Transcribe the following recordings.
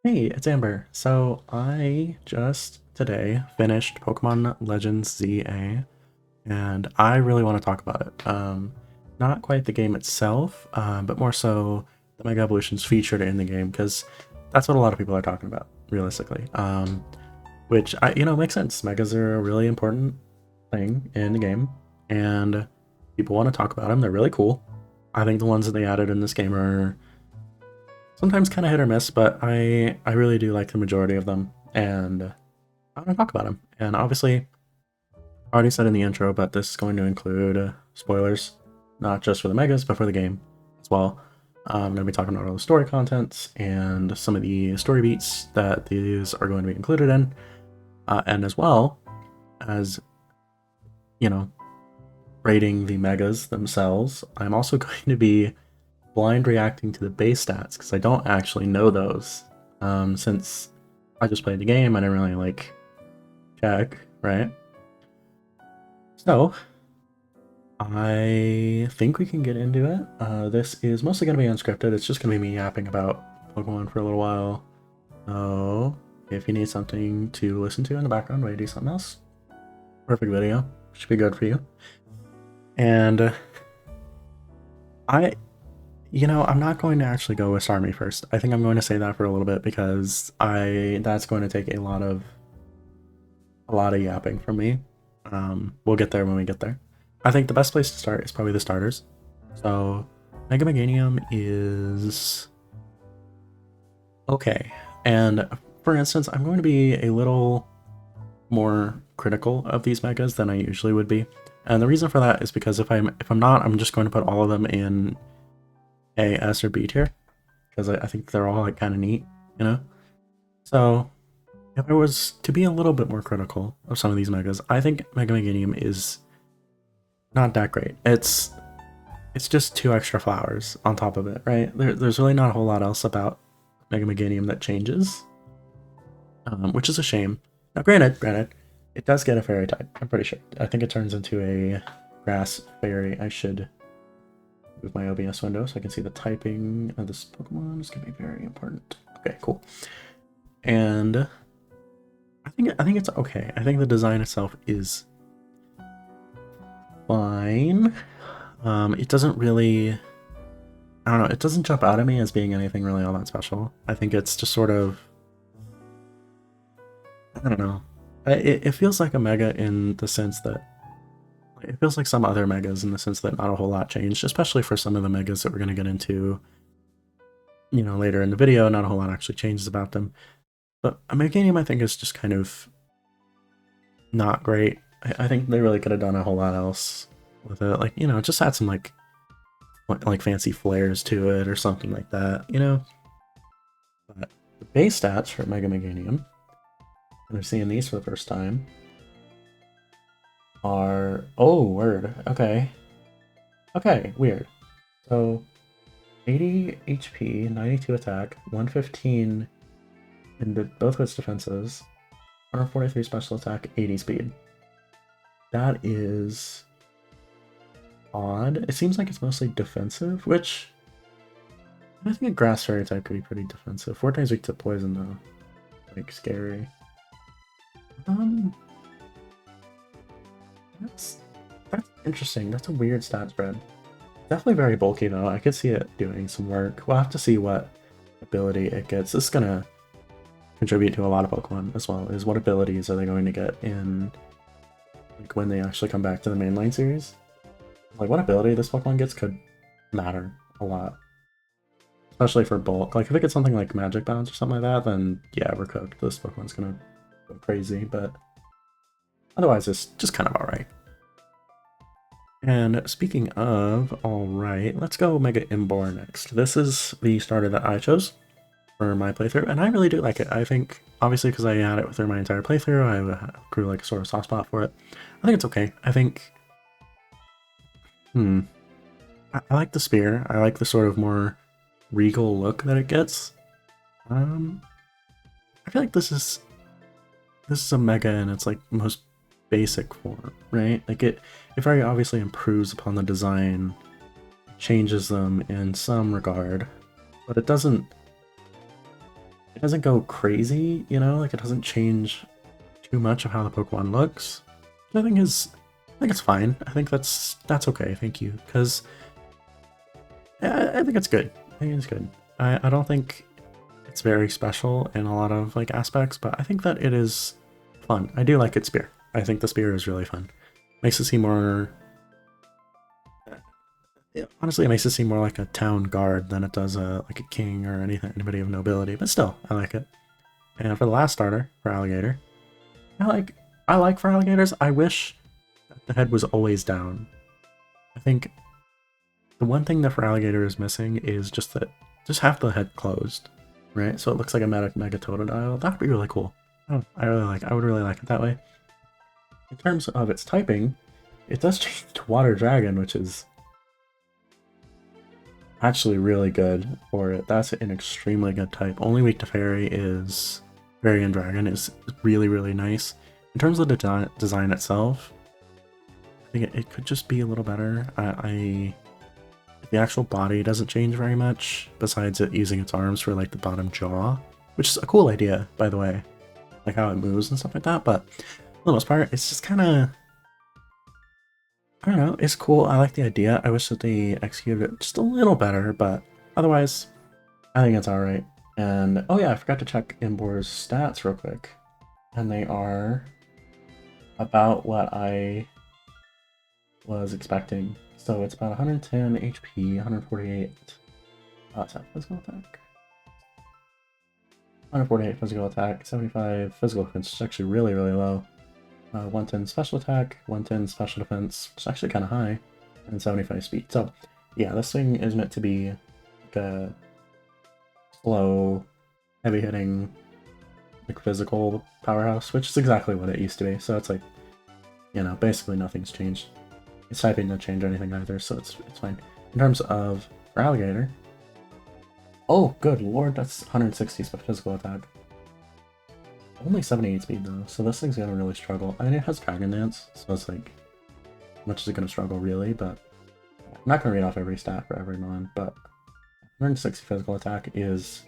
Hey, it's Amber. So I just today finished Pokemon Legends ZA, and I really want to talk about it. Not quite the game itself, but more so the Mega Evolutions featured in the game, because that's what a lot of people are talking about, realistically. Which makes sense. Megas are a really important thing in the game, and people want to talk about them. They're really cool. I think the ones that they added in this game are sometimes kind of hit or miss, but I really do like the majority of them, and I want to talk about them. And obviously, I already said in the intro, but this is going to include spoilers, not just for the megas, but for the game as well. I'm going to be talking about all the story contents and some of the story beats that these are going to be included in, and as well as you know, rating the megas themselves. I'm also going to be blind reacting to the base stats because I don't actually know those. Since I just played the game, I didn't really check, right? So I think we can get into it. This is mostly going to be unscripted. It's just going to be me yapping about Pokemon for a little while. So if you need something to listen to in the background while you do something else, perfect video. Should be good for you. And I I'm not going to actually go with Starmie first. I think I'm going to say that for a little bit because I that's going to take a lot of yapping from me. We'll get there when we get there. I think the best place to start is probably the starters. So Mega Meganium is okay. And for instance, I'm going to be a little more critical of these megas than I usually would be. And the reason for that is because if I'm not, I'm just going to put all of them in A, S, or B tier because I think they're all kind of neat, you know. So if I was to be a little bit more critical of some of these megas, I think Mega Meganium is not that great. It's just two extra flowers on top of it, right? There's really not a whole lot else about Mega Meganium that changes, which is a shame. Now, granted, it does get a fairy type. I'm pretty sure. I think it turns into a grass fairy. I should move my OBS window so I can see the typing of this Pokemon. It's gonna be very important. Okay, cool. And I think it's okay. I think the design itself is fine. It doesn't really, I don't know, it doesn't jump out at me as being anything really all that special. I think it's just sort of, I don't know. It feels like a mega in the sense that it feels like some other megas in the sense that not a whole lot changed, especially for some of the megas that we're going to get into, later in the video. Not a whole lot actually changes about them. But a Meganium, I think, is just kind of not great. I think they really could have done a whole lot else with it. Just add some like fancy flares to it or something like that. But the base stats for Mega Meganium, and I'm seeing these for the first time, are word. Okay, weird. So 80 HP, 92 attack, 115 in both of its defenses, 143 special attack, 80 speed. That is odd. It seems like it's mostly defensive, which I think a grass fairy type could be pretty defensive. 4 times weak to poison though. Scary. Um that's that's interesting. That's a weird stat spread. Definitely very bulky though. I could see it doing some work. We'll have to see what ability it gets. This is gonna contribute to a lot of Pokemon as well, is what abilities are they going to get in when they actually come back to the mainline series. What ability this Pokemon gets could matter a lot. Especially for bulk. If it gets something like Magic Bounce or something like that, then yeah, we're cooked. This Pokemon's gonna go crazy, but otherwise it's just kind of alright. And speaking of alright, let's go Mega Imbor next. This is the starter that I chose for my playthrough, and I really do like it. I think, obviously because I had it through my entire playthrough, I grew a sort of soft spot for it. I think it's okay. I think, I like the spear. I like the sort of more regal look that it gets. I feel like this is a mega in its most basic form, right? It very obviously improves upon the design, changes them in some regard, but it doesn't it doesn't go crazy, you know, like it doesn't change too much of how the Pokemon looks. I think I think it's fine. I think that's okay. Thank you, because I think it's good. I think it's good. I don't think it's very special in a lot of like aspects, but I think that it is fun. I do like its spear. I think the spear is really fun. Makes it seem more. Honestly, it makes it seem more like a town guard than it does like a king or anybody of nobility. But still, I like it. And for the last starter, for alligator, I like for alligators. I wish that the head was always down. I think the one thing that for alligator is missing is just have the head closed, right? So it looks like a mega Totodile. That would be really cool. Oh, I would really like it that way. In terms of its typing, it does change to Water Dragon, which is actually really good for it. That's an extremely good type. Only weak to Fairy is Fairy and Dragon is really, really nice. In terms of the design itself, I think it could just be a little better. The actual body doesn't change very much, besides it using its arms for like the bottom jaw, which is a cool idea, by the way, like how it moves and stuff like that. But for the most part, it's just kind of, I don't know, it's cool. I like the idea. I wish that they executed it just a little better, but otherwise, I think it's alright. And oh yeah, I forgot to check Emboar's stats real quick, and they are about what I was expecting. So it's about 110 HP, 148 physical attack. 148 physical attack, 75 physical defense, which is actually really, really low. 110 special attack, 110 special defense, which is actually kind of high, and 75 speed. So yeah, this thing is meant to be like a slow, heavy-hitting, like physical powerhouse, which is exactly what it used to be. So it's like, you know, basically nothing's changed. Its typing didn't change anything either, so it's fine. In terms of for alligator, oh good lord, that's 160 physical attack. Only 78 speed though, so this thing's gonna really struggle. I mean, it has Dragon Dance, so it's like, how much is it gonna struggle really? But I'm not gonna read off every stat for every mon, but 160 physical attack is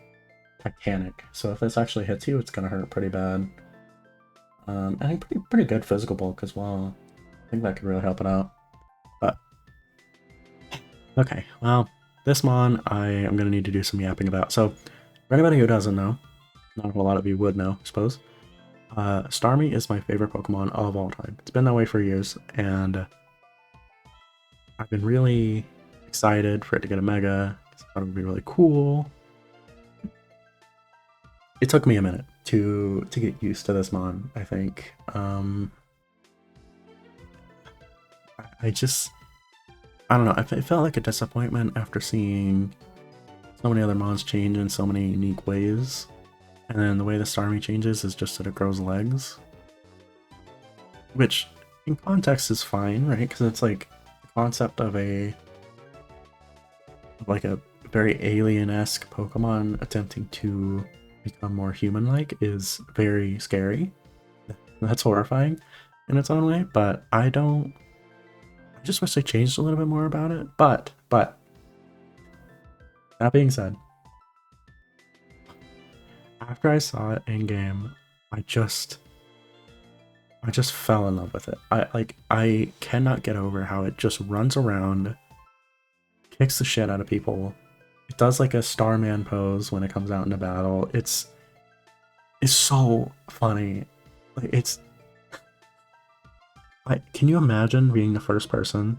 Titanic, so if this actually hits you, it's gonna hurt pretty bad. I think pretty good physical bulk as well. I think that could really help it out. But okay, well, this mon I am gonna need to do some yapping about. So for anybody who doesn't know, not a whole lot of you would know, I suppose. Starmie is my favorite Pokemon of all time. It's been that way for years, and I've been really excited for it to get a Mega. I thought it would be really cool. It took me a minute to get used to this mon, I think. I don't know, it felt like a disappointment after seeing so many other mons change in so many unique ways. And then the way the Starmie changes is just that it grows legs. Which, in context, is fine, right? Because it's like the concept of a very alien-esque Pokemon attempting to become more human-like is very scary. That's horrifying in its own way, but I just wish they changed a little bit more about it. But that being said, after I saw it in game, I just fell in love with it. I cannot get over how it just runs around, kicks the shit out of people. It does like a Starman pose when it comes out into battle. It's so funny. Like can you imagine being the first person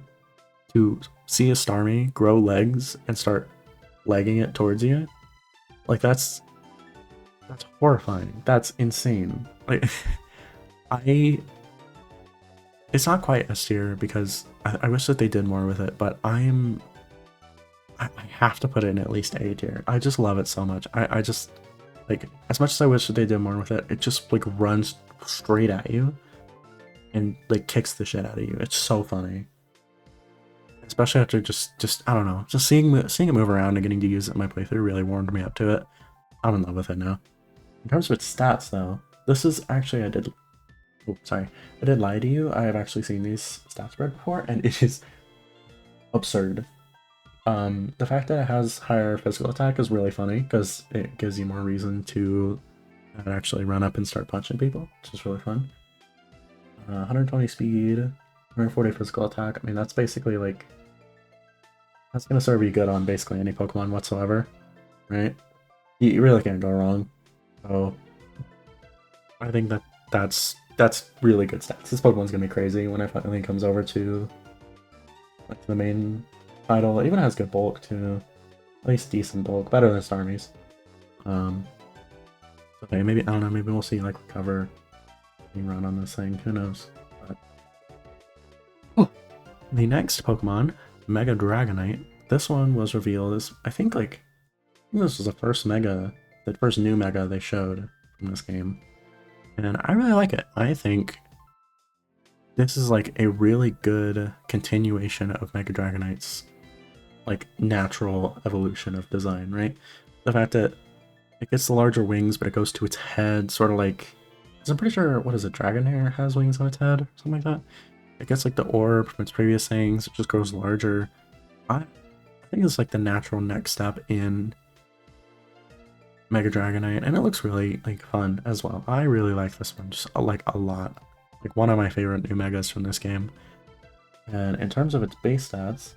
to see a Starmie grow legs and start legging it towards you? Like that's horrifying. That's insane. Like it's not quite S tier because I wish that they did more with it, but I have to put it in at least A tier. I just love it so much. I just, like, as much as I wish that they did more with it, it just like runs straight at you and like kicks the shit out of you. It's so funny. Especially after just I don't know, just seeing it move around and getting to use it in my playthrough really warmed me up to it. I'm in love with it now. In terms of its stats though, this is actually I did lie to you. I have actually seen these stats spread before, and it is absurd. The fact that it has higher physical attack is really funny because it gives you more reason to actually run up and start punching people, which is really fun. 120 speed, 140 physical attack. I mean, that's basically like, that's going to serve you good on basically any Pokemon whatsoever, right? You really can't go wrong. So I think that's really good stats. This Pokemon's going to be crazy when it finally comes over to like the main title. It even has good bulk too. At least decent bulk, better than Starmie's. Okay, maybe, I don't know, maybe we'll see like recover run on this thing, who knows. But... the next Pokemon, Mega Dragonite. This one was revealed as, I think this was the first new Mega they showed from this game. And I really like it. I think this is like a really good continuation of Mega Dragonite's like natural evolution of design, right? The fact that it gets the larger wings, but it goes to its head, sort of like, I'm pretty sure, what is it, Dragonair has wings on its head, or something like that? It gets like the orb from its previous things, it just grows larger. I think it's like the natural next step in Mega Dragonite, and it looks really like fun as well. I really like this one, just like a lot. Like one of my favorite new Megas from this game. And in terms of its base stats,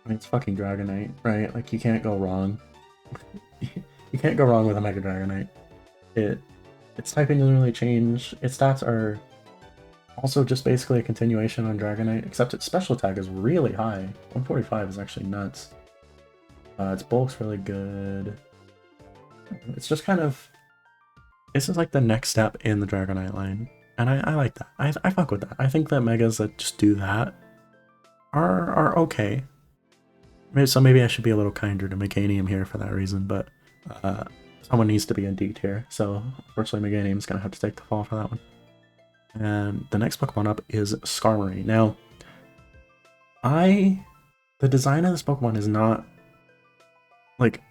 I mean, it's fucking Dragonite, right? Like you can't go wrong. You can't go wrong with a Mega Dragonite. Its typing doesn't really change. Its stats are also just basically a continuation on Dragonite, except its special attack is really high. 145 is actually nuts. Its bulk's really good. It's just kind of... this is like the next step in the Dragonite line. And I like that. I fuck with that. I think that Megas that just do that are okay. So maybe I should be a little kinder to Meganium here for that reason, but someone needs to be in D tier, so unfortunately Meganium's gonna have to take the fall for that one. And the next Pokemon up is Skarmory. Now, the design of this Pokemon is not like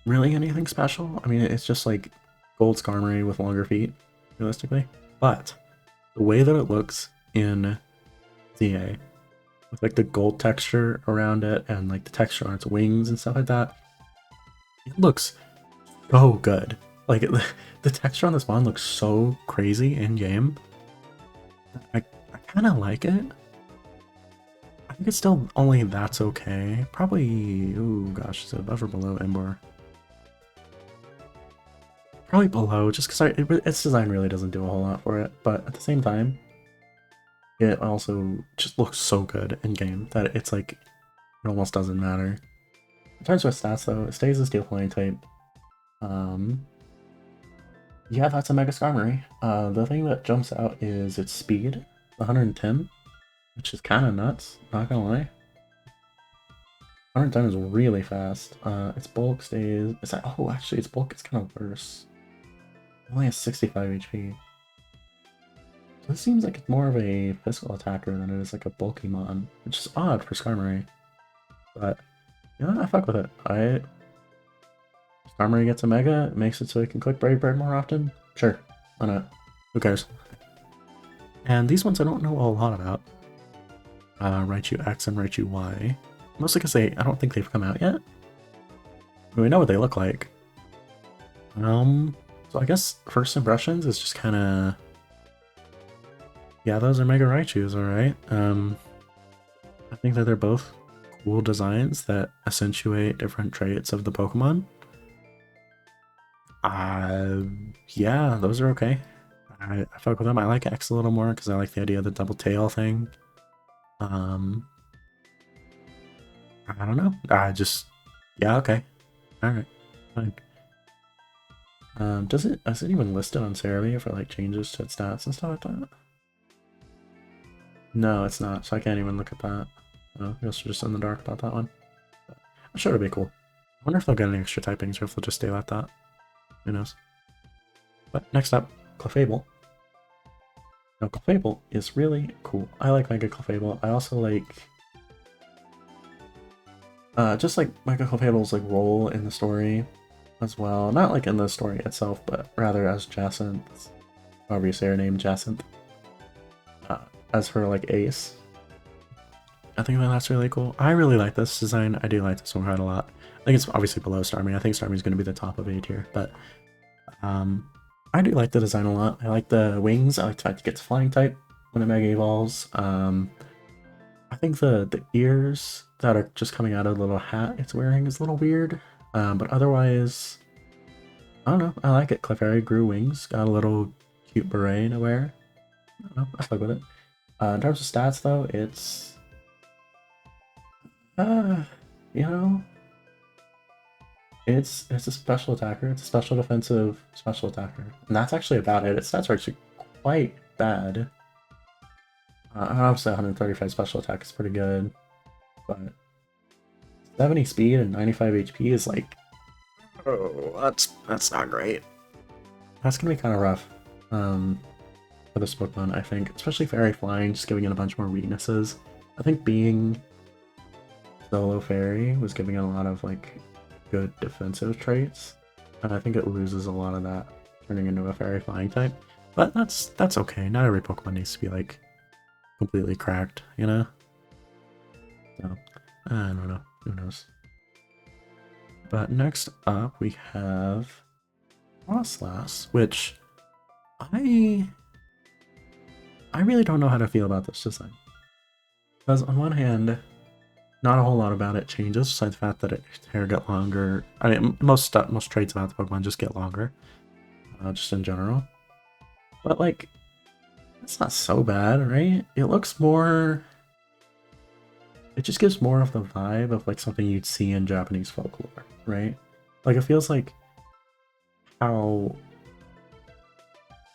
really anything special. I mean, it's just like gold Skarmory with longer feet, realistically. But the way that it looks in ZA, with like the gold texture around it and like the texture on its wings and stuff like that, it looks so good. Like the texture on this one looks so crazy in game. I kind of like it. I think it's still only that's okay. Probably, oh gosh, is it above or below Ember? Probably below, just because its design really doesn't do a whole lot for it. But at the same time, it also just looks so good in game that it's like, it almost doesn't matter. In terms of its stats though, it stays a Steel Flying type. Yeah, that's a Mega Skarmory. The thing that jumps out is its speed, 110, which is kind of nuts, not gonna lie. 110 is really fast. Its bulk stays... oh, actually, its bulk is kind of worse. It only has 65 HP. So this seems like it's more of a physical attacker than it is like a bulky mon, which is odd for Skarmory. But, yeah, I fuck with it. Skarmory gets a Mega, it makes it so it can click Brave Bird more often? Sure, why not? Who cares? And these ones I don't know a lot about. Raichu X and Raichu Y. Mostly because I don't think they've come out yet. I mean, we know what they look like. So I guess first impressions is just kind of... yeah, those are Mega Raichus, alright. I think that they're both cool designs that accentuate different traits of the Pokemon. Yeah, those are okay. I fuck with them. I like X a little more because I like the idea of the double tail thing. I don't know. Yeah, okay. Alright, fine. Is it even listed on Cerebi for like changes to its stats and stuff like that? No, it's not, so I can't even look at that. I guess we're just in the dark about that one. But I'm sure it'll be cool. I wonder if they'll get any extra typings or if they'll just stay like that. Who knows? But next up, Clefable. Now, Clefable is really cool. I like Mega Clefable. I also like... just like Mega Clefable's like role in the story as well. Not like in the story itself, but rather as Jacynth. However you say her name, Jacynth. As her like ace. I think that that's really cool. I really like this design. I do like this one quite a lot. I think it's obviously below Starmie. I think Starmie is going to be the top of A tier, but I do like the design a lot. I like the wings. I like the fact it gets flying type when it Mega Evolves. I think the ears that are just coming out of the little hat it's wearing is a little weird, but otherwise, I don't know. I like it. Clefairy grew wings, got a little cute beret to wear. I don't know. I fuck with it. In terms of stats, though, it's you know, it's a special attacker. It's a special defensive special attacker, and that's actually about it. Its stats are actually quite bad. Obviously, 135 special attack is pretty good, but 70 speed and 95 HP is like, oh, that's not great. That's gonna be kind of rough for this Pokemon, I think, especially Fairy Flying, just giving it a bunch more weaknesses. I think being Solo Fairy was giving it a lot of like good defensive traits, and I think it loses a lot of that turning into a Fairy Flying type. But that's okay. Not every Pokemon needs to be like completely cracked, you know? So, I don't know. Who knows? But next up, we have Froslass, which I really don't know how to feel about this design. Because on one hand, not a whole lot about it changes, besides the fact that its hair got longer. I mean, most traits about the Pokemon just get longer, just in general. But like, it's not so bad, right? It looks more... It just gives more of the vibe of like something you'd see in Japanese folklore, right? Like it feels like how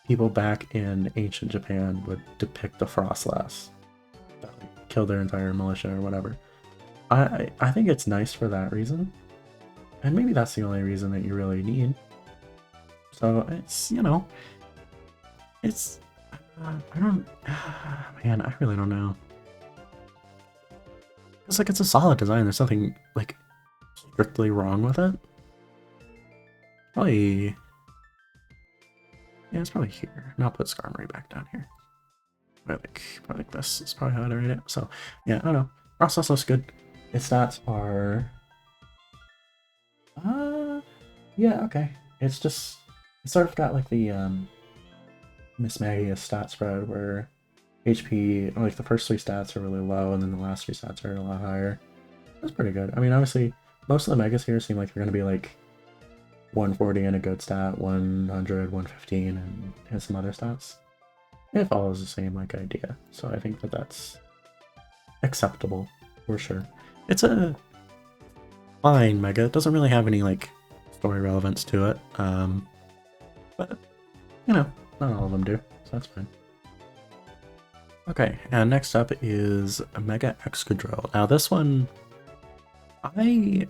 people back in ancient Japan would depict the Froslass that like, kill their entire militia or whatever. I think it's nice for that reason, and maybe that's the only reason that you really need. So it's, you know, it's I don't man, I really don't know. It's like it's a solid design. There's nothing like strictly wrong with it. Probably, yeah, it's probably here. And I'll put Skarmory back down here. Probably like this is probably how I'd rate it. So yeah, I don't know. Froslass looks good. Its stats are yeah, okay. It's just it's sort of got like the Miss Maggie's stat spread where HP, like the first three stats are really low and then the last three stats are a lot higher. That's pretty good. I mean, obviously, most of the megas here seem like they're going to be like 140 and a good stat, 100, 115, and some other stats. It follows the same like idea, so I think that that's acceptable for sure. It's a fine mega. It doesn't really have any like story relevance to it, but you know, not all of them do, so that's fine. Okay, and next up is Mega Excadrill. Now this one, I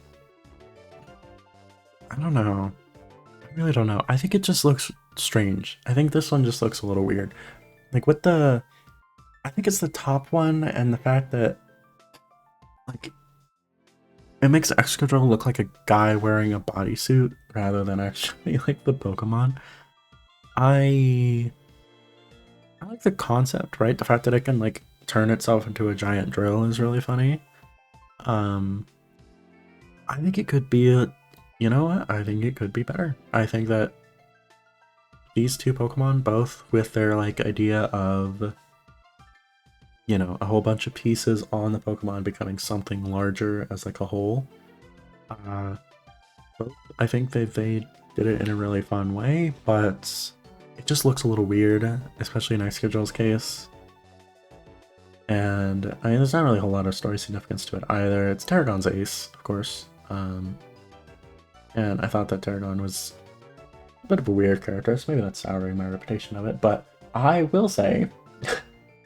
don't know. I really don't know. I think it just looks strange. I think this one just looks a little weird. Like with the, I think it's the top one and the fact that, like, it makes Excadrill look like a guy wearing a bodysuit rather than actually like the Pokemon. I like the concept, right? The fact that it can like turn itself into a giant drill is really funny. I think it could be a, you know what? I think it could be better. I think that these two Pokemon, both with their like idea of, you know, a whole bunch of pieces on the Pokemon becoming something larger as like a whole. Both, I think they did it in a really fun way, but it just looks a little weird, especially in Excadrill's case. And I mean, there's not really a whole lot of story significance to it either. It's Tarragon's ace, of course. And I thought that Tarragon was a bit of a weird character, so maybe that's souring my reputation of it. But I will say,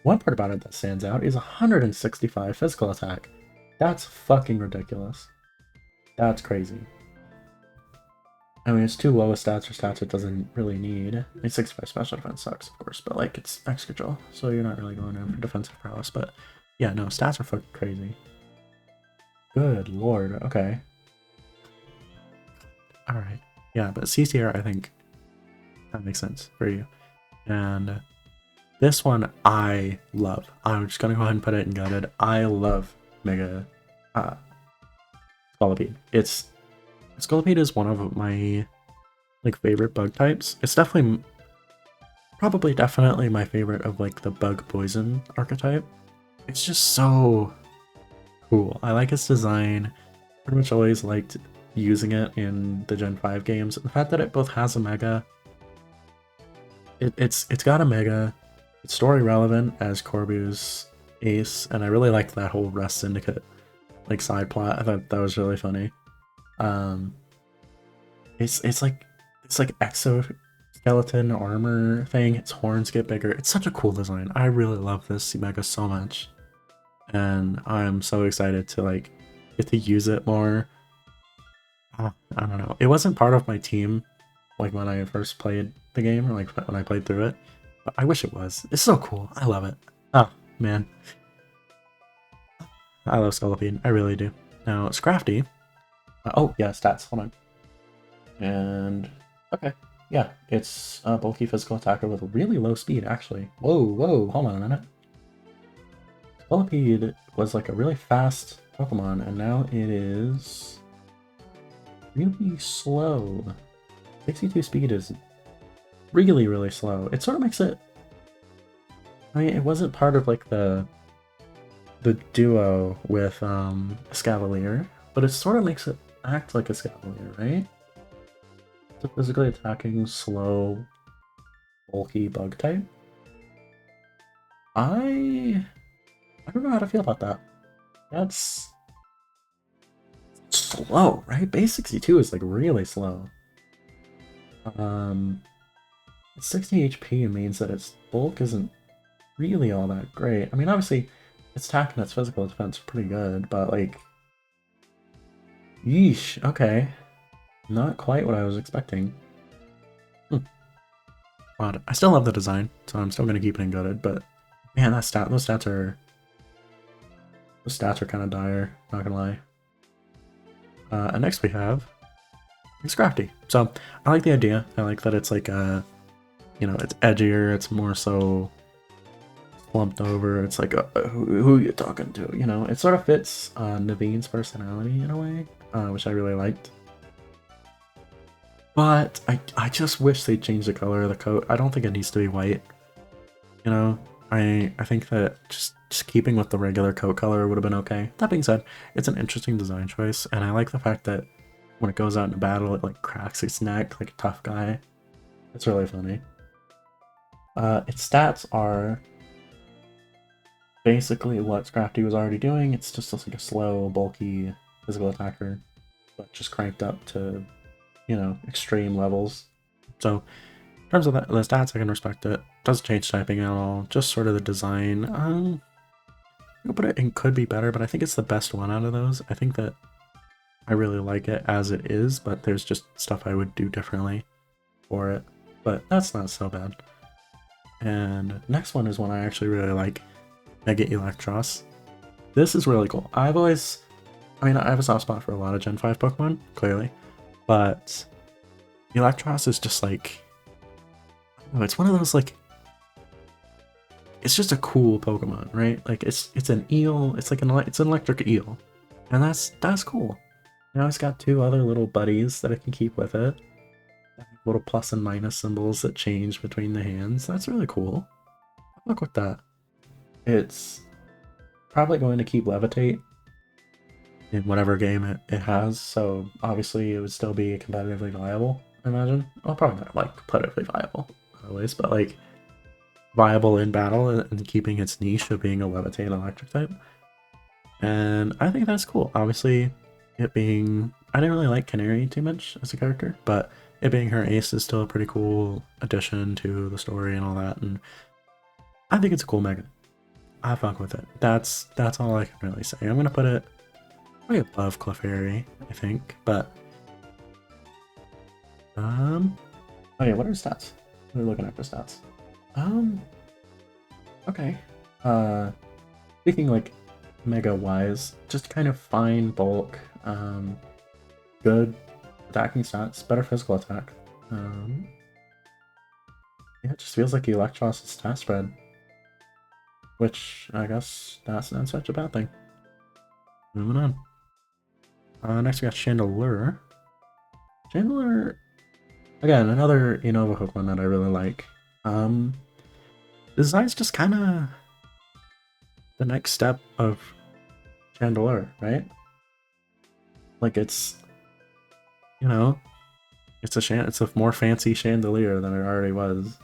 one part about it that stands out is 165 physical attack. That's fucking ridiculous. That's crazy. I mean, it's too low a stats for stats it doesn't really need. I mean, 65 special defense sucks, of course, but like, it's Excadrill, so you're not really going in for defensive prowess. But yeah, no, stats are fucking crazy. Good lord, okay. Alright. Yeah, but C tier, I think that makes sense for you. And this one I love. I'm just gonna go ahead and put it in gutted. I love Mega uh, Scolipede. Scolipede is one of my like favorite bug types. It's definitely my favorite of like the bug poison archetype. It's just so cool. I like its design. Pretty much always liked using it in the Gen 5 games. The fact that it both has a mega, it's got a mega, it's story relevant as Corbu's ace, and I really liked that whole Rest Syndicate like side plot. I thought that was really funny. Um, it's like exoskeleton armor thing. Its horns get bigger. It's such a cool design. I really love this mega so much, and I'm so excited to like get to use it more. I don't know. It wasn't part of my team like when I first played the game or like when I played through it, but I wish it was. It's so cool. I love it. Oh man, I love Scolipede. I really do. Now Scrafty. Oh yeah, stats. Hold on. And okay, yeah, it's a bulky physical attacker with really low speed, actually. Whoa, hold on a minute. Scolipede was like a really fast Pokemon, and now it is really slow. 62 speed is really, really slow. It sort of makes it... I mean, it wasn't part of like the duo with Escavalier, but it sort of makes it act like Escavalier, right? It's a physically attacking, slow, bulky bug type. I don't know how to feel about that. That's slow, right? Base 62 is like really slow. 60 HP means that its bulk isn't really all that great. I mean, obviously, its attack and its physical defense are pretty good, but like, yeesh. Okay, not quite what I was expecting. Odd. I still love the design, so I'm still gonna keep it in gutted. But man, those stats are kind of dire. Not gonna lie. And next we have Scrafty. So I like the idea. I like that it's like it's edgier. It's more so slumped over. It's like who are you talking to? You know, it sort of fits Naveen's personality in a way, which I really liked. But I just wish they changed the color of the coat. I don't think it needs to be white. You know, I think that just keeping with the regular coat color would have been okay. That being said, it's an interesting design choice, and I like the fact that when it goes out in battle, it like cracks its neck like a tough guy. It's really funny. Its stats are basically what Scrafty was already doing. It's just like a slow, bulky physical attacker, but just cranked up to, extreme levels. So in terms of the stats, I can respect it. Doesn't change typing at all. Just sort of the design. But it could be better, but I think it's the best one out of those. I think that I really like it as it is, but there's just stuff I would do differently for it. But that's not so bad. And next one is one I actually really like, Mega Electros. This is really cool. I have a soft spot for a lot of Gen 5 Pokemon, clearly, but Electros is just like, it's one of those like, it's just a cool Pokemon, right? Like it's an eel, it's an electric eel, and that's cool. Now it's got two other little buddies that I can keep with it. Little plus and minus symbols that change between the hands. That's really cool. Look with that. It's probably going to keep Levitate in whatever game it has, so obviously it would still be competitively viable, I imagine. Well, probably not like competitively viable always, but like viable in battle and keeping its niche of being a Levitate electric type. And I think that's cool. Obviously, I didn't really like Canary too much as a character, but it being her ace is still a pretty cool addition to the story and all that, and I think it's a cool mega. I fuck with it. That's all I can really say. I'm gonna put it way above Clefairy, I think, but oh yeah, what are stats? We're looking at for stats. Okay. Speaking like mega wise, just kind of fine bulk, good attacking stats, better physical attack. Yeah, it just feels like Electros' stat spread, which I guess that's not such a bad thing. Moving on. Next we got Chandelure. Chandelure, again, another Unova Pokemon that I really like. The design's just kind of the next step of Chandelure, right? Like it's, you know, it's a more fancy Chandelier than it already was.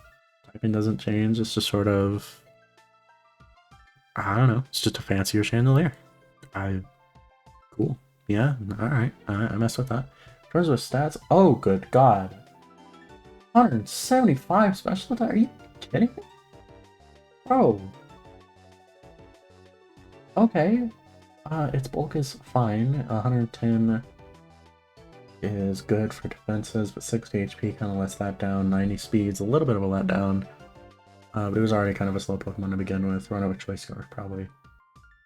Typing doesn't change. It's just sort of, I don't know. It's just a fancier Chandelier. Cool. Yeah. All right. I messed with that. In terms of stats, oh good god, 175 special attack. Are you kidding me, bro? Okay. Its bulk is fine. 110 is good for defenses, but 60 HP kind of lets that down. 90 speed's a little bit of a letdown. But it was already kind of a slow Pokemon to begin with. Run over Choice Scarf, probably.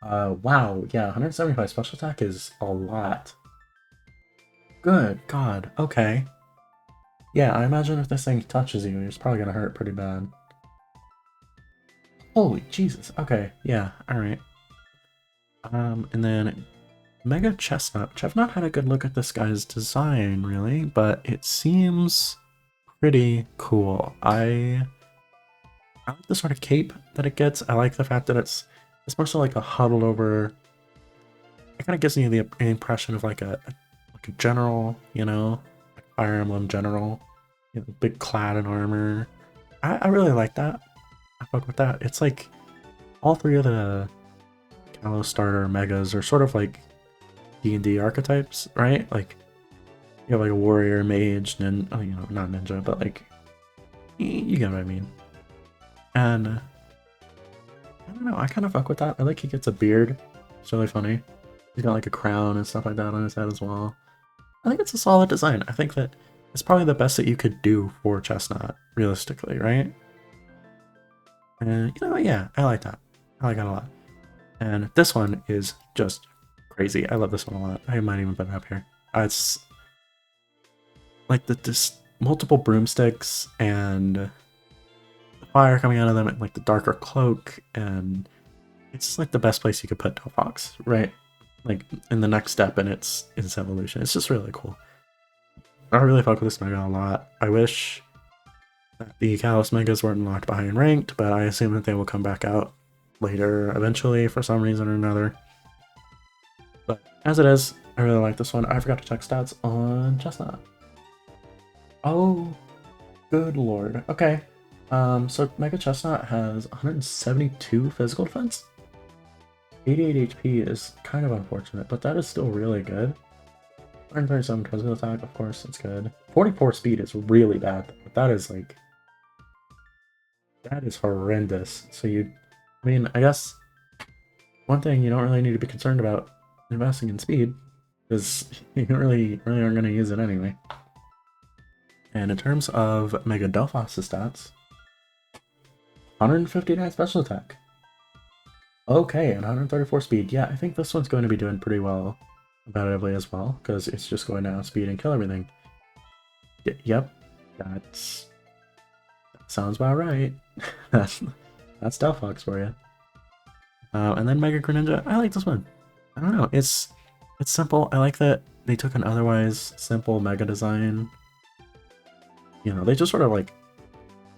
Wow, yeah, 175 special attack is a lot. Good god, okay. Yeah, I imagine if this thing touches you, it's probably gonna hurt pretty bad. Holy Jesus, okay, yeah, alright. And then Mega Chestnut. Which I've not had a good look at this guy's design, really, but it seems pretty cool. I like the sort of cape that it gets. I like the fact that it's more so like a huddled over. It kind of gives me the impression of like a general, you know, Fire Emblem general, you know, big clad in armor. I really like that. I fuck with that. It's like all three of the Kalos starter megas are sort of like D&D archetypes, right? Like you have like a warrior, mage, oh, you know, not ninja, but like you get what I mean. And I don't know, I kind of fuck with that. I like he gets a beard. It's really funny. He's got like a crown and stuff like that on his head as well. I think it's a solid design. I think that it's probably the best that you could do for Chestnut, realistically, right? And you know, yeah, I like that. I like it a lot. And this one is just crazy. I love this one a lot. I might even put it up here. It's like this multiple broomsticks and the fire coming out of them, and like the darker cloak, and it's like the best place you could put Delphox, right? Like in the next step in its evolution. It's just really cool. I really fuck with this mega a lot. I wish that the Kalos megas weren't locked behind ranked, but I assume that they will come back out later eventually for some reason or another. But as it is, I really like this one. I forgot to check stats on Chestnut. Oh, good lord. Okay. So Mega Chestnut has 172 physical defense. 88 HP is kind of unfortunate, but that is still really good. 137 physical attack, of course, that's good. 44 speed is really bad, but that is like... that is horrendous. So I mean, I guess one thing you don't really need to be concerned about investing in speed, because you really aren't going to use it anyway. And in terms of Mega Delphos's stats, 159 special attack. Okay, and 134 speed. Yeah, I think this one's going to be doing pretty well competitively as well, because it's just going to outspeed and kill everything. Yep, that sounds about right. that's Delphox for you. And then Mega Greninja. I like this one. I don't know. It's simple. I like that they took an otherwise simple Mega design. You know, they just sort of like,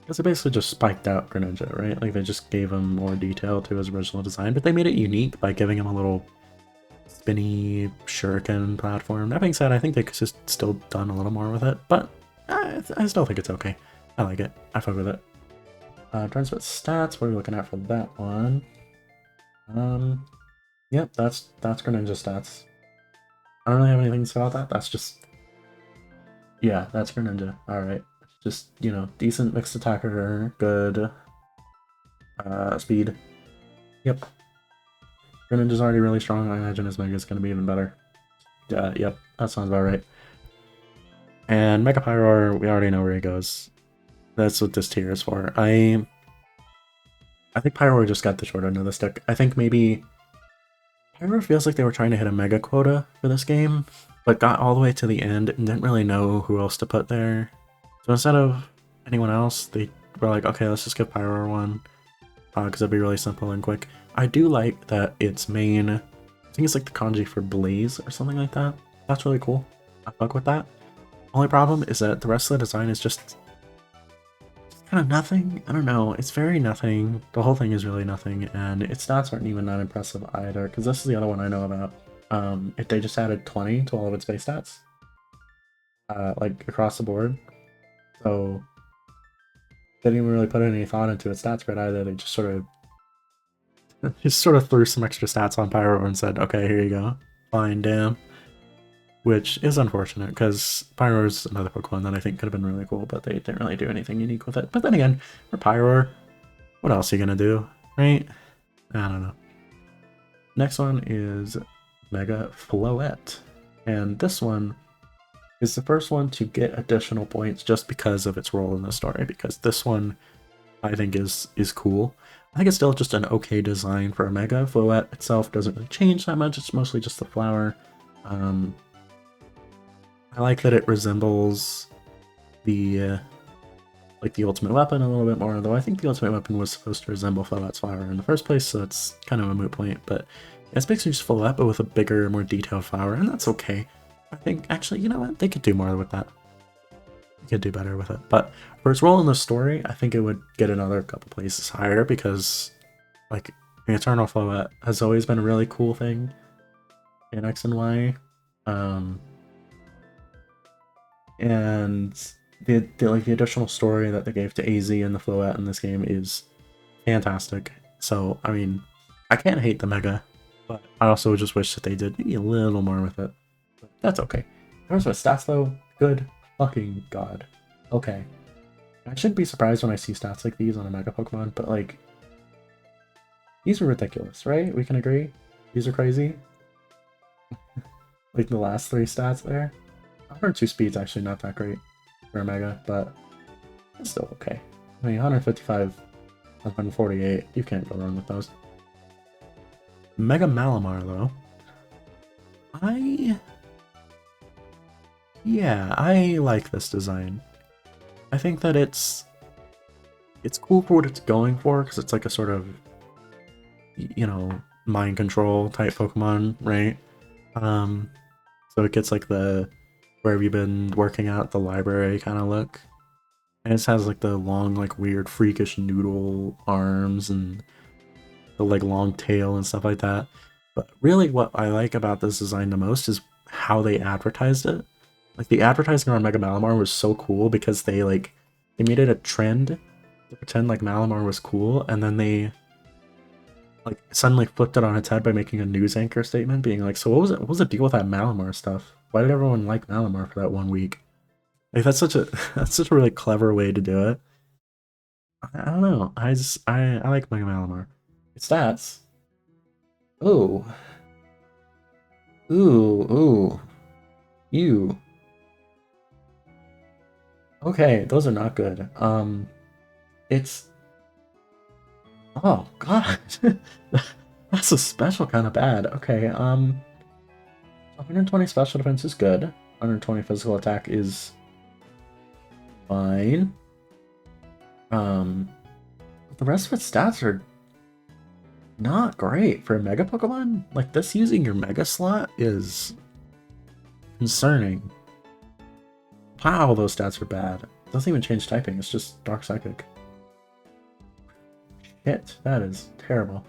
because they basically just spiked out Greninja, right? Like they just gave him more detail to his original design, but they made it unique by giving him a little spinny shuriken platform. That being said, I think they could just still done a little more with it, but I still think it's okay. I like it. I fuck with it. Transmit stats. What are we looking at for that one? Yep, that's Greninja stats. I don't really have anything to say about that. That's just, yeah, that's Greninja. All right, just, you know, decent mixed attacker, good speed. Yep. Greninja's already really strong. I imagine his Mega's gonna be even better. Yep, that sounds about right. And Mega Pyroar, we already know where he goes. That's what this tier is for. I think Pyroar just got the short end of the stick. I think maybe Pyroar feels like they were trying to hit a Mega quota for this game, but got all the way to the end and didn't really know who else to put there. So instead of anyone else, they were like, okay, let's just give Pyroar one, because it'd be really simple and quick. I do like that its main I think it's like the kanji for blaze or something like that. That's really cool. I fuck with that. Only problem is that the rest of the design is just kind of nothing. I don't know. It's very nothing. The whole thing is really nothing, and its stats aren't even that impressive either. Because this is the other one I know about. If they just added 20 to all of its base stats, like across the board, so they didn't even really put any thought into its stats grid either. They just sort of threw some extra stats on Pyro and said, "Okay, here you go. Fine, damn." Which is unfortunate, because Pyroar is another Pokemon that I think could have been really cool, but they didn't really do anything unique with it. But then again, for Pyroar, what else are you gonna do, right? I don't know. Next one is Mega Floette. And this one is the first one to get additional points just because of its role in the story, because this one I think is cool. I think it's still just an okay design for a Mega. Floette itself doesn't really change that much, it's mostly just the flower. I like that it resembles the like the ultimate weapon a little bit more, though I think the ultimate weapon was supposed to resemble Floette's flower in the first place, so it's kind of a moot point, but it's basically just Floette, but with a bigger, more detailed flower, and that's okay. I think, actually, you know what, they could do more with that. They could do better with it, but for its role in the story, I think it would get another couple places higher, because, like, the Eternal Floette has always been a really cool thing in X and Y. And the additional story that they gave to AZ and the Floette in this game is fantastic. So, I mean, I can't hate the Mega, but I also just wish that they did maybe a little more with it. But that's okay. In terms of stats, though, good fucking god. Okay. I shouldn't be surprised when I see stats like these on a Mega Pokemon, but, like, these are ridiculous, right? We can agree? These are crazy? Like the last 3 stats there? 102 speed's actually not that great for a Mega, but it's still okay. I mean, 155, 148, you can't go wrong with those. Mega Malamar, though. Yeah, I like this design. I think that it's cool for what it's going for, because it's like a sort of, you know, mind control type Pokemon, right? So it gets like the where have you been working out at the library kind of look. And it has like the long, like weird, freakish noodle arms and the like long tail and stuff like that. But really what I like about this design the most is how they advertised it. Like the advertising around Mega Malamar was so cool because they made it a trend to pretend like Malamar was cool, and then they like suddenly flipped it on its head by making a news anchor statement being like, so what was the deal with that Malamar stuff? Why did everyone like Malamar for that 1 week? Like that's such a that's such a really clever way to do it. I don't know. I like Mega Malamar. Its stats. Ooh. Ooh, ooh. Ew. Okay, those are not good. It's oh god. That's a special kind of bad. Okay, 120 special defense is good. 120 physical attack is fine. The rest of its stats are not great for a Mega Pokemon. Like this using your Mega slot is concerning. Wow, those stats are bad. It doesn't even change typing, it's just Dark Psychic. Shit, that is terrible.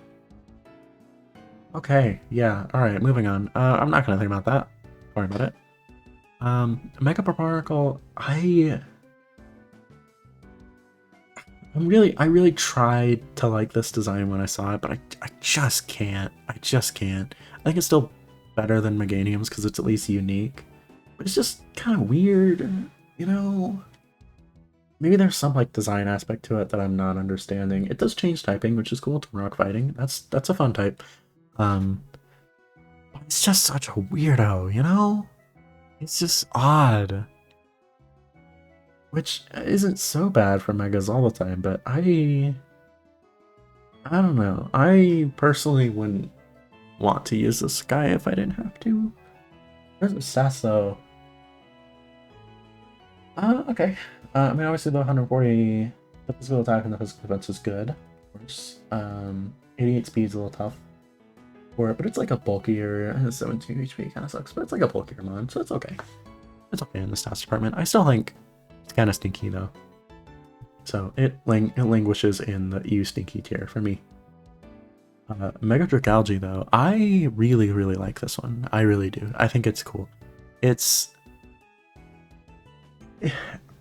Okay, yeah, alright, moving on. I'm not gonna think about that. Sorry about it. Mega Barbarcle, I really tried to like this design when I saw it, but I just can't. I just can't. I think it's still better than Meganium's because it's at least unique. But it's just kind of weird, you know? Maybe there's some like design aspect to it that I'm not understanding. It does change typing, which is cool to rock fighting. That's a fun type. But it's just such a weirdo, you know? It's just odd. Which isn't so bad for Megas all the time, but I don't know. I personally wouldn't want to use this guy if I didn't have to. Where's the stats though? Okay. I mean, obviously the 140, the physical attack and the physical defense is good. Of course. 88 speed's a little tough. for it, but it's like a bulkier 17 HP. Kind of sucks, but it's like a bulkier mon, so it's okay. It's okay in the stats department. I still think it's kind of stinky though. So it languishes in the EU stinky tier for me. Mega Dragalge though, I really like this one. I really do. I think it's cool. It's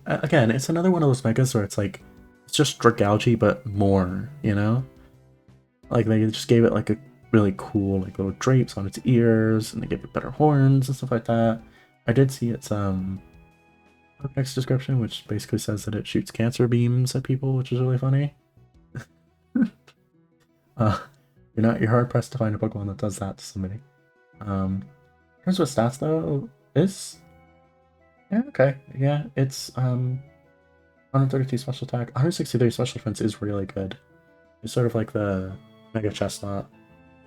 again, it's another one of those megas where it's like it's just Dragalge but more, you know? Like they just gave it like a really cool like little drapes on its ears, and they gave it better horns and stuff like that. I did see its next description, which basically says that it shoots cancer beams at people, which is really funny. You're hard pressed to find a Pokemon that does that to somebody. In terms of stats though, it's 132 special attack, 163 special defense is really good. It's sort of like the Mega Chestnut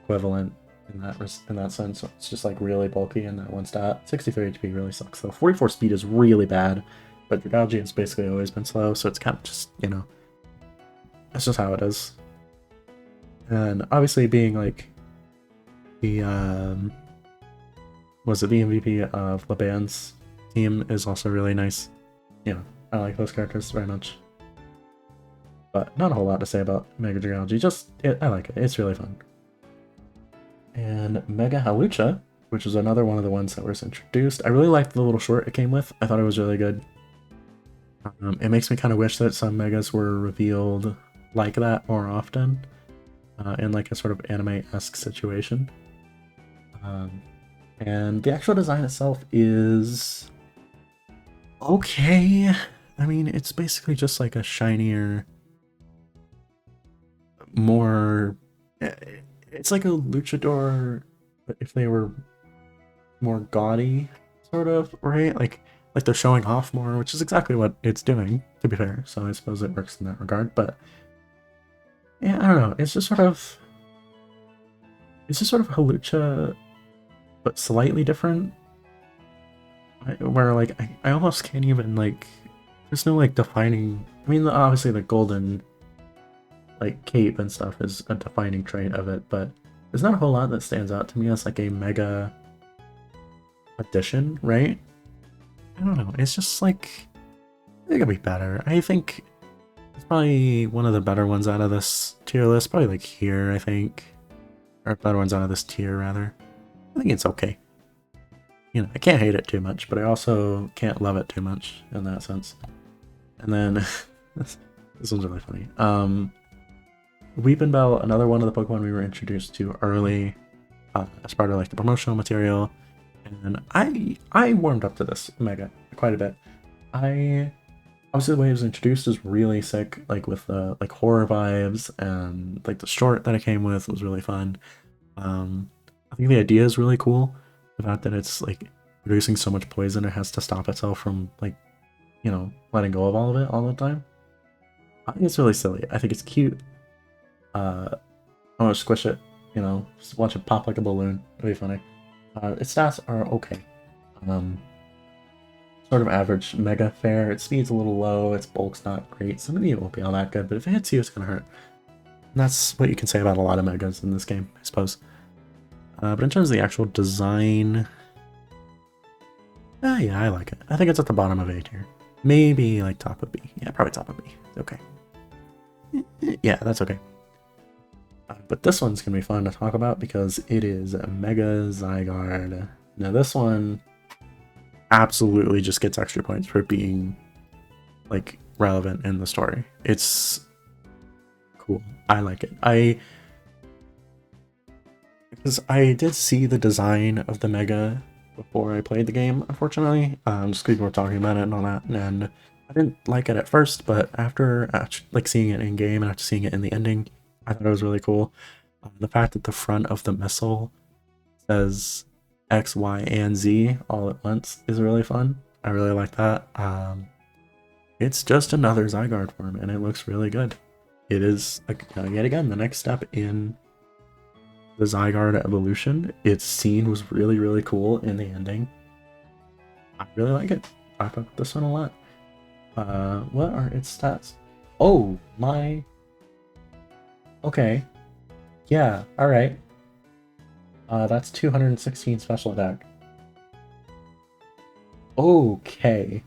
equivalent in that sense. So it's just like really bulky in that one stat. 63 HP really sucks though. 44 speed is really bad, but Dragalge has basically always been slow, so it's kind of just, you know, that's just how it is. And obviously being like the the MVP of Laban's team is also really nice. You know, I like those characters very much. But not a whole lot to say about Mega Dragalge, I like it, it's really fun. And Mega Hawlucha, which is another one of the ones that was introduced. I really liked the little short it came with. I thought it was really good. It makes me kind of wish that some Megas were revealed like that more often, in like a sort of anime-esque situation. And the actual design itself is okay. I mean, it's basically just like a shinier, more... It's like a luchador, but if they were more gaudy, sort of, right? Like they're showing off more, which is exactly what it's doing, to be fair. So I suppose it works in that regard. But yeah, I don't know. It's just sort of Hawlucha, but slightly different. Where like I almost can't even like. There's no like defining. I mean, obviously the golden like cape and stuff is a defining trait of it, but there's not a whole lot that stands out to me as like a mega addition, right? I don't know, it's just like it could be better. I think it's probably one of the better ones out of this tier list, probably like here, I think, or better ones out of this tier rather. I think it's okay. You know, I can't hate it too much, but I also can't love it too much in that sense. And then this one's really funny. Weepinbell, another one of the Pokemon we were introduced to early as part of like the promotional material, and I warmed up to this Mega quite a bit. Obviously the way it was introduced is really sick, like with the like horror vibes, and like the short that it came with was really fun. I think the idea is really cool. The fact that it's like producing so much poison, it has to stop itself from like, you know, letting go of all of it all the time. I think it's really silly. I think it's cute. I want to squish it, you know, just watch it pop like a balloon. It'd be funny. Its stats are okay. Sort of average mega fare. Its speed's a little low, its bulk's not great, so maybe it won't be all that good, but if it hits you, it's gonna hurt. And that's what you can say about a lot of megas in this game, I suppose. But in terms of the actual design, yeah, I like it. I think it's at the bottom of A tier. Maybe like top of B. Yeah, probably top of B. Okay. Yeah, that's okay. But this one's gonna be fun to talk about because it is a Mega Zygarde. Now this one absolutely just gets extra points for being like relevant in the story. It's cool. I like it. Because I did see the design of the Mega before I played the game, unfortunately. Just people were talking about it and all that, and I didn't like it at first, but after like seeing it in game and after seeing it in the ending, I thought it was really cool. The fact that the front of the missile says X, Y, and Z all at once is really fun. I really like that. It's just another Zygarde form, and it looks really good. It is, yet again, the next step in the Zygarde evolution. Its scene was really, really cool in the ending. I really like it. I fuck with this one a lot. What are its stats? Oh, my... Okay. Yeah, alright. That's 216 special attack. Okay.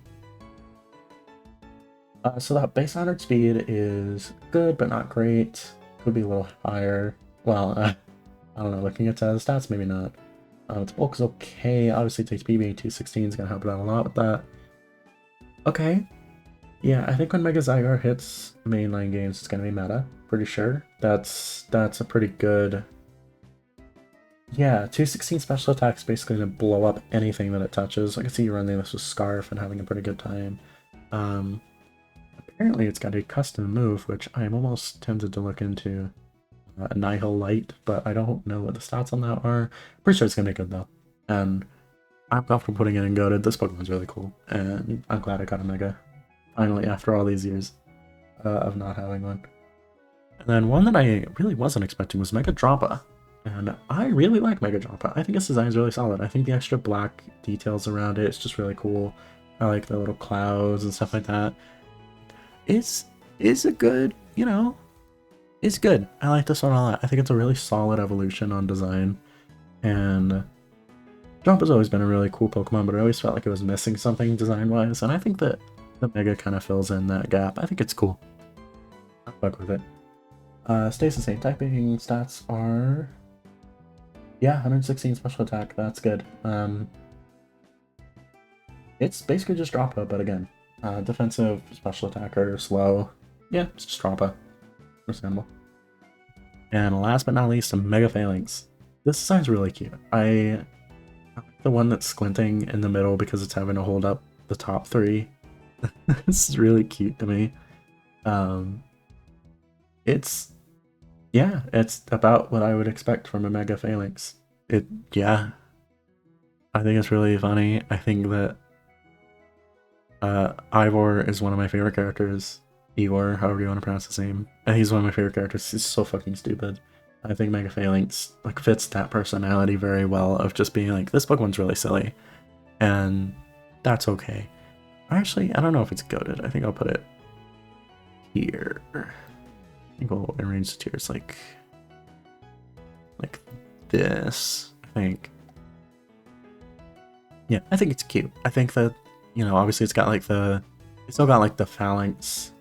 So that base 100 speed is good, but not great. Could be a little higher. Well, I don't know. Looking at the stats, maybe not. Its bulk is okay. Obviously, its HP being 216 is going to help it out a lot with that. Okay. Yeah, I think when Mega Zygarde hits mainline games, it's going to be meta. Pretty sure. That's a pretty good... Yeah, 216 special attacks basically going to blow up anything that it touches. I can see you running this with Scarf and having a pretty good time. Apparently it's got a custom move, which I'm almost tempted to look into. Nihil Light, but I don't know what the stats on that are. Pretty sure it's going to be good though. And I'm comfortable putting it in Goated. This Pokemon's really cool, and I'm glad I got a Mega. Finally, after all these years of not having one. And then one that I really wasn't expecting was Mega Droppa. And I really like Mega Droppa. I think its design is really solid. I think the extra black details around it, it's just really cool. I like the little clouds and stuff like that. It's a good, you know, it's good. I like this one a lot. I think it's a really solid evolution on design. And Drompa's always been a really cool Pokemon, but I always felt like it was missing something design-wise. And I think that the Mega kind of fills in that gap. I think it's cool. I'll fuck with it. Stays the same. Typing stats are... Yeah, 116 special attack. That's good. It's basically just Droppa, but again, defensive, special attacker, slow. Yeah, it's just Droppa. Understandable. And last but not least, a Mega Phalanx. This design's really cute. I like the one that's squinting in the middle because it's having to hold up the top three. This is really cute to me. It's about what I would expect from a Mega Phalanx. Yeah. I think it's really funny. I think that Ivor is one of my favorite characters. Igor, however you want to pronounce his name. And he's one of my favorite characters. He's so fucking stupid. I think Mega Phalanx like fits that personality very well of just being like, this Pokemon's really silly. And that's okay. Actually, I don't know if it's goated. I think I'll put it here. I think we'll arrange the tiers like this, I think. Yeah, I think it's cute. I think that, you know, obviously it's still got like the Phalanx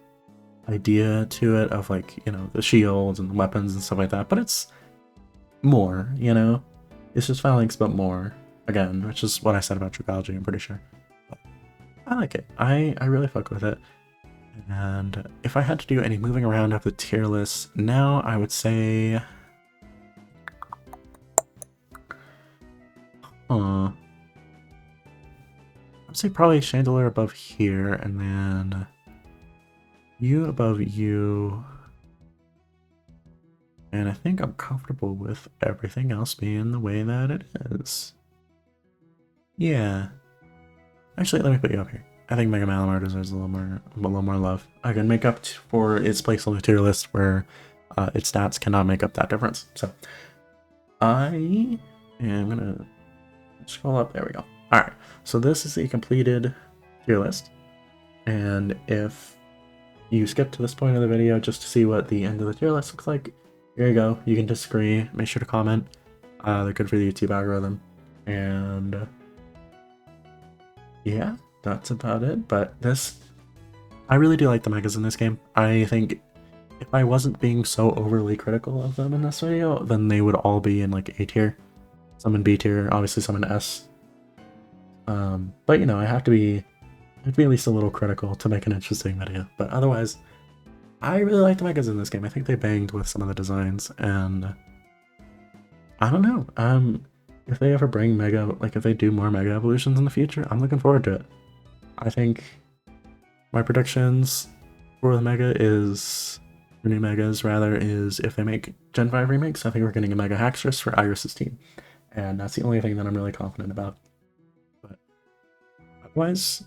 idea to it of like, you know, the shields and the weapons and stuff like that, but it's more, you know? It's just Phalanx, but more. Again, which is what I said about Dragalge, I'm pretty sure. But I like it. I really fuck with it. And if I had to do any moving around of the tier list now, I would say... I'd say probably Chandelure above here, and then you above you. And I think I'm comfortable with everything else being the way that it is. Yeah. Actually, let me put you up here. I think Mega Malamar deserves a little more love. I can make up for its place on the tier list where its stats cannot make up that difference. So I am gonna scroll up. There we go. All right. So this is the completed tier list, and if you skip to this point of the video just to see what the end of the tier list looks like, here you go. You can disagree. Make sure to comment. They're good for the YouTube algorithm, and yeah. That's about it, but I really do like the Megas in this game. I think if I wasn't being so overly critical of them in this video, then they would all be in like A tier, some in B tier, obviously some in S. But you know, I have to be at least a little critical to make an interesting video, but otherwise, I really like the Megas in this game. I think they banged with some of the designs, and I don't know, if they ever bring if they do more Mega Evolutions in the future, I'm looking forward to it. I think my predictions for the Mega for new Megas rather, is if they make Gen 5 remakes, I think we're getting a Mega Haxorus for Iris' team. And that's the only thing that I'm really confident about. But otherwise,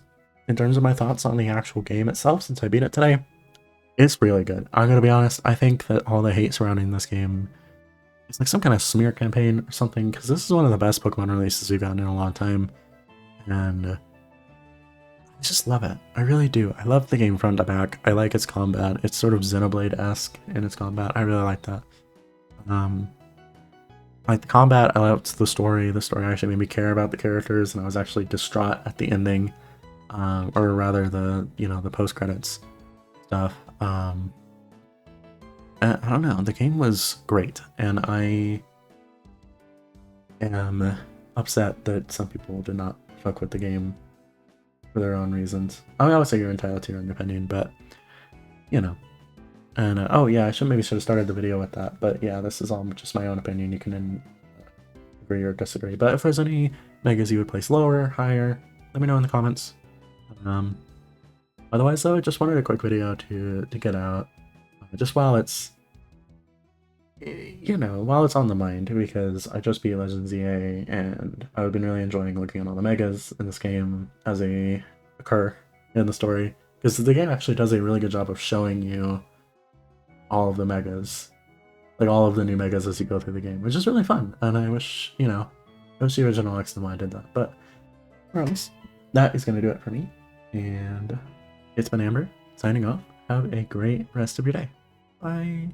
in terms of my thoughts on the actual game itself, since I beat it today, it's really good. I'm gonna be honest, I think that all the hate surrounding this game is like some kind of smear campaign or something, because this is one of the best Pokemon releases we've gotten in a long time. And I just love it. I really do. I love the game front to back. I like its combat. It's sort of Xenoblade-esque in its combat. I really like that. like the combat, I liked the story. The story actually made me care about the characters, and I was actually distraught at the ending, or rather the the post credits stuff. I don't know. The game was great, and I am upset that some people did not fuck with the game for their own reasons. I mean, I would say you're entitled to your own opinion, but you know. And oh yeah, I maybe should have started the video with that. But yeah, this is all just my own opinion. You can agree or disagree. But if there's any megas you would place lower, higher, let me know in the comments. Otherwise, though, I just wanted a quick video to get out, just while it's while it's on the mind, because I just beat Legends ZA and I've been really enjoying looking at all the megas in this game as they occur in the story, because the game actually does a really good job of showing you all of the megas, like all of the new megas as you go through the game, which is really fun. And I wish, I wish the original X and Y did that. But regardless, that is going to do it for me. And it's been Amber, signing off. Have a great rest of your day. Bye.